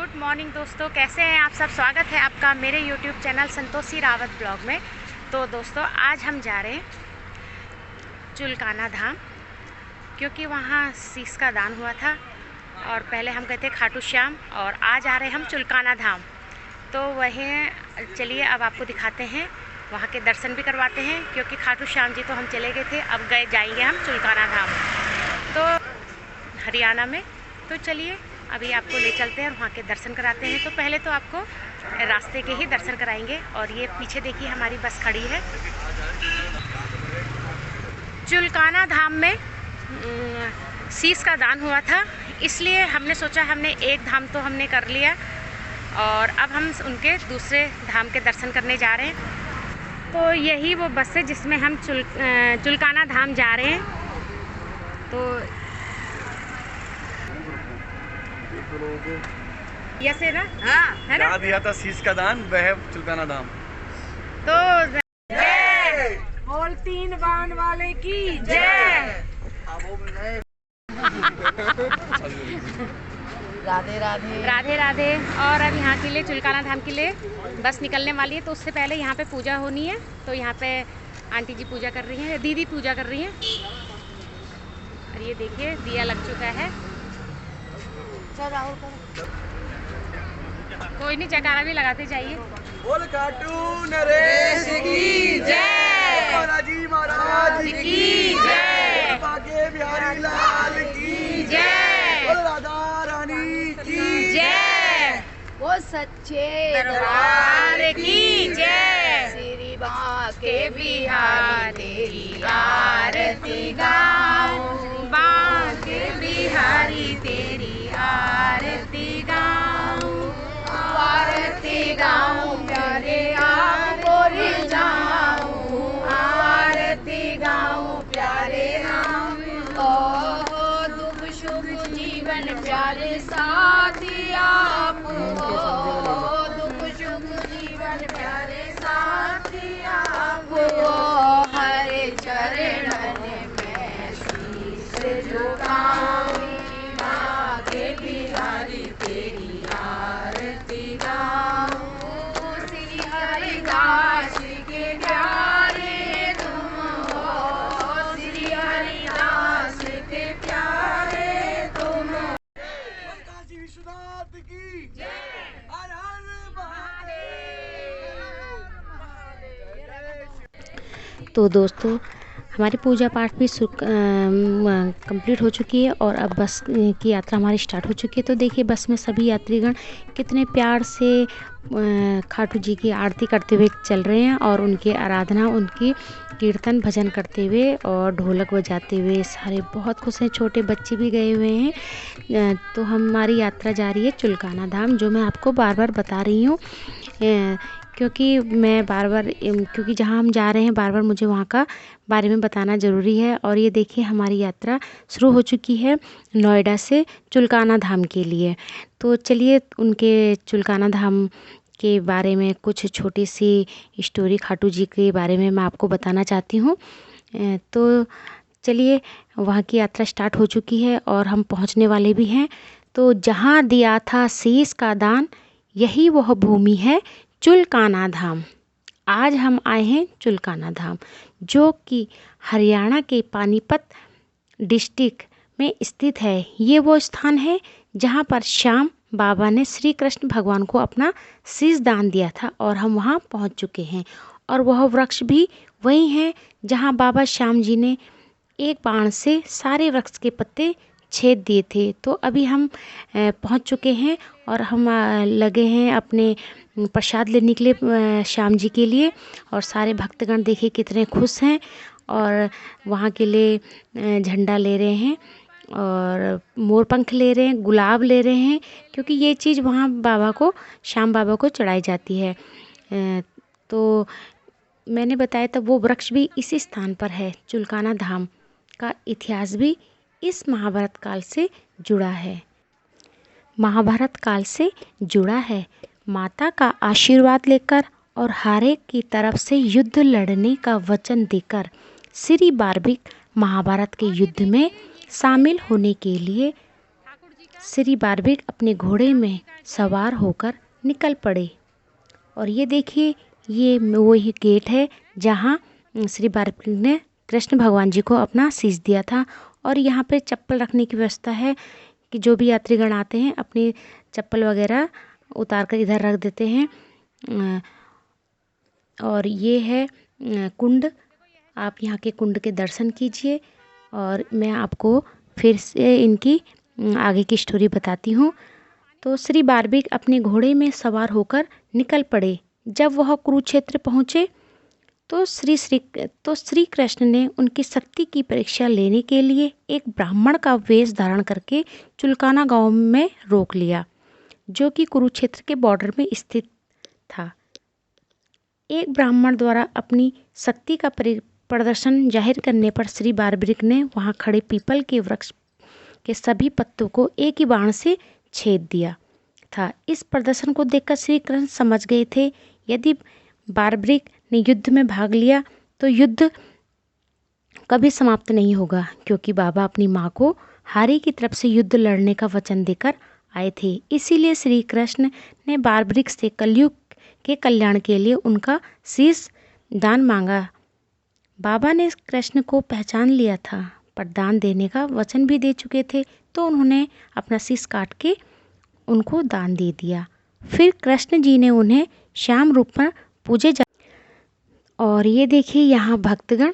Good morning दोस्तों, कैसे हैं आप सब। स्वागत है आपका मेरे YouTube channel Santoshi Rawat blog में। तो दोस्तों आज हम जा रहे हैं चुलकाना धाम, क्योंकि वहाँ शीश का दान हुआ था और पहले हम गए थे खाटू श्याम और आज आ रहे हैं हम चुलकाना धाम। तो वहीं चलिए अब आपको दिखाते हैं, वहाँ के दर्शन भी करवाते हैं, क्योंकि खाटू श्याम जी तो हम चले गए थे, अब जाएंगे हम चुलकाना धाम तो हरियाणा में। तो चलिए अभी आपको ले चलते हैं और वहाँ के दर्शन कराते हैं। तो पहले तो आपको रास्ते के ही दर्शन कराएंगे। और ये पीछे देखिए हमारी बस खड़ी है। चुलकाना धाम में शीश का दान हुआ था, इसलिए हमने सोचा हमने एक धाम तो हमने कर लिया और अब हम उनके दूसरे धाम के दर्शन करने जा रहे हैं। तो यही वो बस है जिसमें हम चुलकाना धाम जा रहे हैं। तो ऐसे ना, हाँ है ना, दिया था शीश का दान, वह चुलकाना धाम। तो बोल तीन बाण वाले की जय। राधे राधे राधे राधे। और अब यहाँ के लिए चुलकाना धाम के लिए बस निकलने वाली है, तो उससे पहले यहाँ पे पूजा होनी है। तो यहाँ पे आंटी जी पूजा कर रही हैं, दीदी पूजा कर रही हैं। और ये देखिए दिया लग चुका है। चल राहुल करो। कोई नहीं, जयकारा भी लगाते जाइए। बोल खाटू नरेश की जय, राजी महाराज की जय, बागे बिहारी लाल की जय, बोल राधा रानी की जय, वो सच्चे दरबार की जय, श्री बाके बिहार तेरी आरती गाऊं, बांके बिहारी तेरी आरती गाऊं, आरती गाऊं प्यारे आपको रिझाऊं, आरती गाऊं प्यारे राम। ओ दुख सुख जीवन प्यारे साथी आप हो, दुख सुख जीवन प्यारे साथी आप हो। हरे चरणन में शीश झुकाऊं, बाके बिहारी तेरी आरती गाऊं, श्री हरिदास के प्यारे तुम हो, श्री हरिदास के प्यारे तुम हो। काशी विश्वनाथ की जय, हर हर महादेव। तो दोस्तों हमारी पूजा पाठ भी कंप्लीट हो चुकी है और अब बस की यात्रा हमारी स्टार्ट हो चुकी है। तो देखिए बस में सभी यात्रीगण कितने प्यार से खाटू जी की आरती करते हुए चल रहे हैं और उनकी आराधना, उनकी कीर्तन भजन करते हुए और ढोलक बजाते हुए सारे बहुत खुश हैं। छोटे बच्चे भी गए हुए हैं। तो हमारी यात्रा जा रही है चुलकाना धाम, जो मैं आपको बार बार बता रही हूँ, क्योंकि मैं बार बार क्योंकि जहाँ हम जा रहे हैं बार बार मुझे वहाँ का बारे में बताना ज़रूरी है। और ये देखिए हमारी यात्रा शुरू हो चुकी है नोएडा से चुलकाना धाम के लिए। तो चलिए उनके चुलकाना धाम के बारे में कुछ छोटी सी स्टोरी खाटू जी के बारे में मैं आपको बताना चाहती हूँ। तो चलिए वहाँ की यात्रा स्टार्ट हो चुकी है और हम पहुँचने वाले भी हैं। तो जहाँ दिया था शीश का दान, यही वह भूमि है चुलकाना धाम। आज हम आए हैं चुलकाना धाम, जो कि हरियाणा के पानीपत डिस्ट्रिक्ट में स्थित है। ये वो स्थान है जहाँ पर श्याम बाबा ने श्री कृष्ण भगवान को अपना शीश दान दिया था और हम वहाँ पहुँच चुके हैं। और वह वृक्ष भी वही है जहाँ बाबा श्याम जी ने एक बाण से सारे वृक्ष के पत्ते छेद दिए थे। तो अभी हम पहुँच चुके हैं और हम लगे हैं अपने प्रसाद लेने के लिए श्याम जी के लिए। और सारे भक्तगण देखिए कितने खुश हैं और वहाँ के लिए झंडा ले रहे हैं और मोरपंख ले रहे हैं, गुलाब ले रहे हैं, क्योंकि ये चीज़ वहाँ बाबा को, श्याम बाबा को चढ़ाई जाती है। तो मैंने बताया था वो वृक्ष भी इसी स्थान पर है। चुलकाना धाम का इतिहास भी इस महाभारत काल से जुड़ा है। महाभारत काल से जुड़ा है। माता का आशीर्वाद लेकर और हारे की तरफ से युद्ध लड़ने का वचन देकर श्री बार्बिक महाभारत के युद्ध में शामिल होने के लिए श्री बार्बिक अपने घोड़े में सवार होकर निकल पड़े। और ये देखिए, ये वही गेट है जहाँ श्री बारबरिक ने कृष्ण भगवान जी को अपना शीश दिया था। और यहाँ पे चप्पल रखने की व्यवस्था है कि जो भी यात्रीगण आते हैं अपनी चप्पल वगैरह उतार कर इधर रख देते हैं। और ये है कुंड, आप यहाँ के कुंड के दर्शन कीजिए। और मैं आपको फिर से इनकी आगे की स्टोरी बताती हूँ। तो श्री बारबरिक अपने घोड़े में सवार होकर निकल पड़े। जब वह कुरुक्षेत्र पहुँचे तो श्री कृष्ण ने उनकी शक्ति की परीक्षा लेने के लिए एक ब्राह्मण का वेश धारण करके चुलकाना गांव में रोक लिया, जो कि कुरुक्षेत्र के बॉर्डर में स्थित था। एक ब्राह्मण द्वारा अपनी शक्ति का प्रदर्शन जाहिर करने पर श्री बारबरिक ने वहां खड़े पीपल के वृक्ष के सभी पत्तों को एक ही बाण से छेद दिया था। इस प्रदर्शन को देखकर श्री कृष्ण समझ गए थे, यदि बारबरिक ने युद्ध में भाग लिया तो युद्ध कभी समाप्त नहीं होगा, क्योंकि बाबा अपनी माँ को हारी की तरफ से युद्ध लड़ने का वचन देकर आए थे। इसीलिए श्री कृष्ण ने बारबरिक से कलयुग के कल्याण के लिए उनका शीश दान मांगा। बाबा ने कृष्ण को पहचान लिया था, पर दान देने का वचन भी दे चुके थे, तो उन्होंने अपना शीश काट के उनको दान दे दिया। फिर कृष्ण जी ने उन्हें श्याम रूप में पूजे जा। और ये देखिए, यहाँ भक्तगण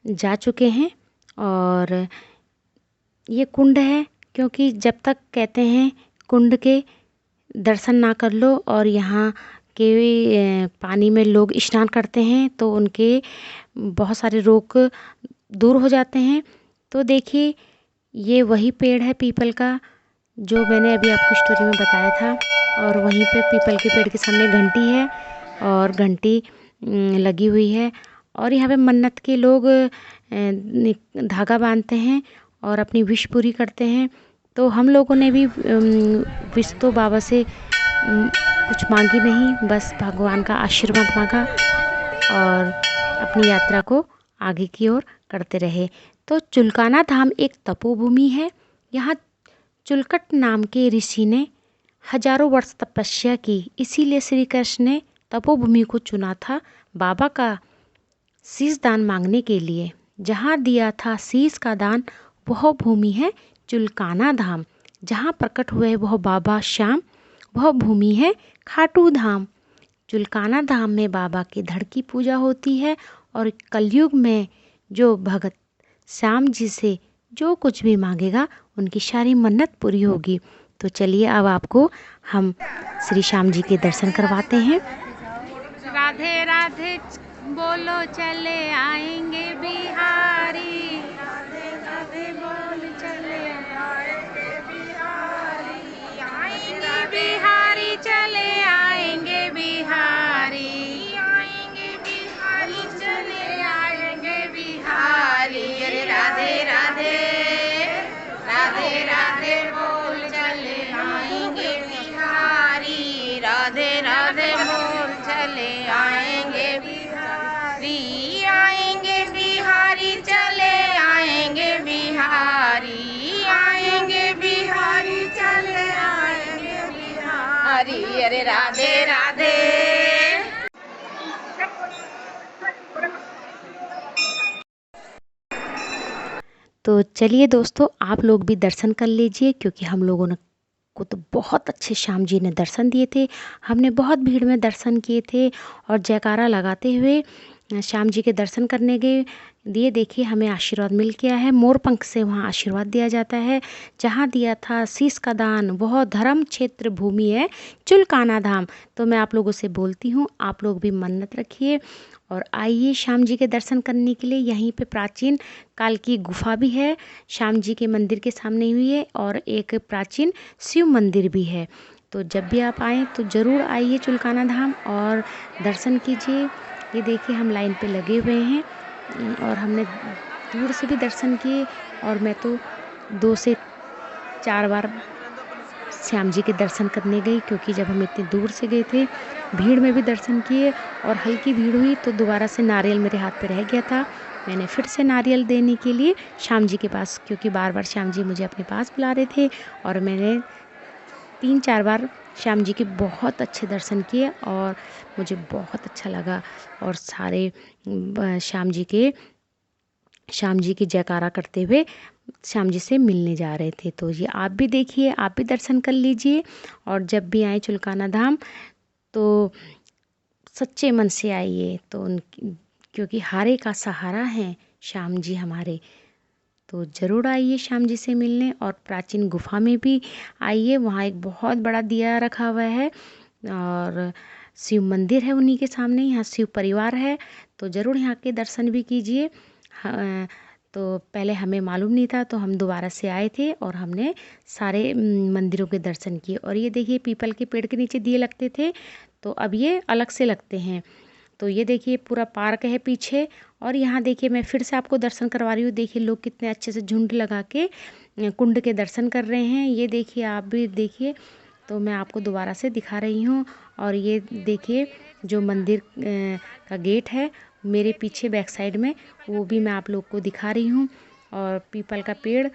जा चुके हैं। और ये कुंड है, क्योंकि जब तक कहते हैं कुंड के दर्शन ना कर लो और यहाँ के पानी में लोग स्नान करते हैं तो उनके बहुत सारे रोग दूर हो जाते हैं। तो देखिए, ये वही पेड़ है पीपल का जो मैंने अभी आपको स्टोरी में बताया था। और वहीं पे पीपल के पेड़ के सामने घंटी है और घंटी लगी हुई है। और यहाँ पे मन्नत के लोग धागा बांधते हैं और अपनी विश पूरी करते हैं। तो हम लोगों ने भी विश तो बाबा से कुछ मांगी नहीं, बस भगवान का आशीर्वाद मांगा और अपनी यात्रा को आगे की ओर करते रहे। तो चुलकाना धाम एक तपोभूमि है। यहाँ चुलकट नाम के ऋषि ने हजारों वर्ष तपस्या की, इसीलिए श्री कृष्ण ने तपोभूमि को चुना था बाबा का शीश दान मांगने के लिए। जहाँ दिया था शीश का दान वह भूमि है चुलकाना धाम। जहाँ प्रकट हुए वह बाबा श्याम, वह भूमि है खाटू धाम। चुलकाना धाम में बाबा के धड़ की पूजा होती है और कलयुग में जो भगत श्याम जी से जो कुछ भी मांगेगा उनकी सारी मन्नत पूरी होगी। तो चलिए अब आपको हम श्री श्याम जी के दर्शन करवाते हैं। राधे राधे बोलो चले आएंगे बिहारी, राधे राधे बोल चले आएंगे बिहारी, आएंगे बिहारी चले आएंगे बिहारी, आएंगे बिहारी चले आएंगे बिहारी। अरे राधे राधे राधे राधे बोल चले आएंगे बिहारी, राधे राधे बोल चले आएंगे बिहारी, आएंगे बिहारी चले आएंगे बिहारी, आएंगे बिहारी चले आएंगे बिहारी। अरे राधे राधे। तो चलिए दोस्तों, आप लोग भी दर्शन कर लीजिए, क्योंकि हम लोगों ने को तो बहुत अच्छे श्याम जी ने दर्शन दिए थे। हमने बहुत भीड़ में दर्शन किए थे और जयकारा लगाते हुए श्याम जी के दर्शन करने गए दिए। देखिए, हमें आशीर्वाद मिल गया है। मोर पंख से वहाँ आशीर्वाद दिया जाता है। जहाँ दिया था शीश का दान वह धर्म क्षेत्र भूमि है चुलकाना धाम। तो मैं आप लोगों से बोलती हूँ, आप लोग भी मन्नत रखिए और आइए श्याम जी के दर्शन करने के लिए। यहीं पे प्राचीन काल की गुफा भी है, श्याम जी के मंदिर के सामने हुई है, और एक प्राचीन शिव मंदिर भी है। तो जब भी आप आएँ तो ज़रूर आइए चुलकाना धाम और दर्शन कीजिए। ये देखिए, हम लाइन पे लगे हुए हैं और हमने दूर से भी दर्शन किए और मैं तो 2 से 4 बार श्याम जी के दर्शन करने गई, क्योंकि जब हम इतनी दूर से गए थे भीड़ में भी दर्शन किए और हल्की भीड़ हुई तो दोबारा से नारियल मेरे हाथ पे रह गया था। मैंने फिर से नारियल देने के लिए श्याम जी के पास, क्योंकि बार बार श्याम जी मुझे अपने पास बुला रहे थे, और मैंने 3-4 बार श्याम जी के बहुत अच्छे दर्शन किए और मुझे बहुत अच्छा लगा। और सारे श्याम जी की जयकारा करते हुए श्याम जी से मिलने जा रहे थे। तो ये आप भी देखिए, आप भी दर्शन कर लीजिए। और जब भी आए चुलकाना धाम तो सच्चे मन से आइए, तो क्योंकि हारे का सहारा हैं श्याम जी हमारे। तो ज़रूर आइए श्याम जी से मिलने। और प्राचीन गुफा में भी आइए, वहाँ एक बहुत बड़ा दिया रखा हुआ है और शिव मंदिर है उन्हीं के सामने। यहाँ शिव परिवार है, तो ज़रूर यहाँ के दर्शन भी कीजिए। तो पहले हमें मालूम नहीं था, तो हम दोबारा से आए थे और हमने सारे मंदिरों के दर्शन किए। और ये देखिए पीपल के पेड़ के नीचे दिए लगते थे, तो अब ये अलग से लगते हैं। तो ये देखिए पूरा पार्क है पीछे। और यहाँ देखिए मैं फिर से आपको दर्शन करवा रही हूँ। देखिए लोग कितने अच्छे से झुंड लगा के कुंड के दर्शन कर रहे हैं। ये देखिए, आप भी देखिए। तो मैं आपको दोबारा से दिखा रही हूँ। और ये देखिए जो मंदिर का गेट है मेरे पीछे बैक साइड में, वो भी मैं आप लोग को दिखा रही हूँ। और पीपल का पेड़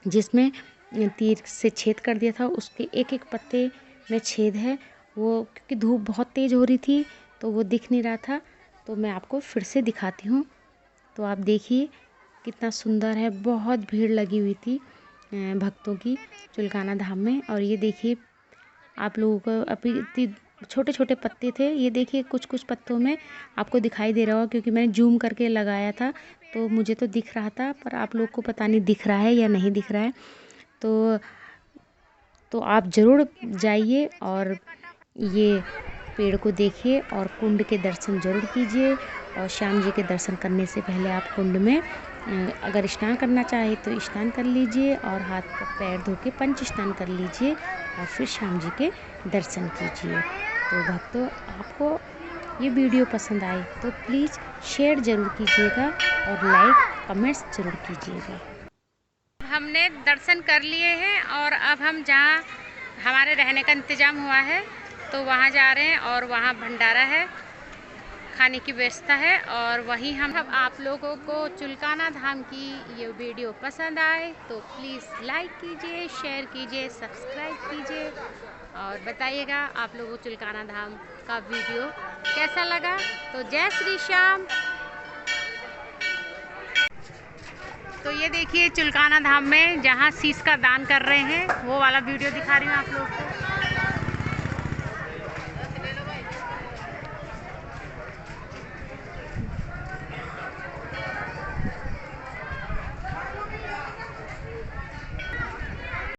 जिसमें तीर से छेद कर दिया था, उसके एक एक पत्ते में छेद है। वो क्योंकि धूप बहुत तेज़ हो रही थी तो वो दिख नहीं रहा था, तो मैं आपको फिर से दिखाती हूँ। तो आप देखिए कितना सुंदर है। बहुत भीड़ लगी हुई थी भक्तों की चुलकाना धाम में। और ये देखिए आप लोगों को अभी छोटे छोटे पत्ते थे। ये देखिए कुछ कुछ पत्तों में आपको दिखाई दे रहा होगा, क्योंकि मैंने जूम करके लगाया था तो मुझे तो दिख रहा था, पर आप लोग को पता नहीं दिख रहा है या नहीं दिख रहा है। तो आप ज़रूर जाइए और ये पेड़ को देखिए और कुंड के दर्शन ज़रूर कीजिए। और श्याम जी के दर्शन करने से पहले आप कुंड में अगर स्नान करना चाहे तो स्नान कर लीजिए और हाथ पैर धो के पंच स्नान कर लीजिए और फिर श्याम जी के दर्शन कीजिए। तो भक्तों, आपको ये वीडियो पसंद आए तो प्लीज़ शेयर ज़रूर कीजिएगा और लाइक कमेंट्स ज़रूर कीजिएगा। हमने दर्शन कर लिए हैं और अब हम जहाँ हमारे रहने का इंतज़ाम हुआ है तो वहाँ जा रहे हैं। और वहाँ भंडारा है, खाने की व्यवस्था है। और वहीं हम आप लोगों को चुलकाना धाम की ये वीडियो पसंद आए तो प्लीज़ लाइक कीजिए, शेयर कीजिए, सब्सक्राइब कीजिए और बताइएगा आप लोगों को चुलकाना धाम का वीडियो कैसा लगा। तो जय श्री श्याम। तो ये देखिए चुलकाना धाम में जहाँ शीश का दान कर रहे हैं वो वाला वीडियो दिखा रही हूँ आप लोगों को।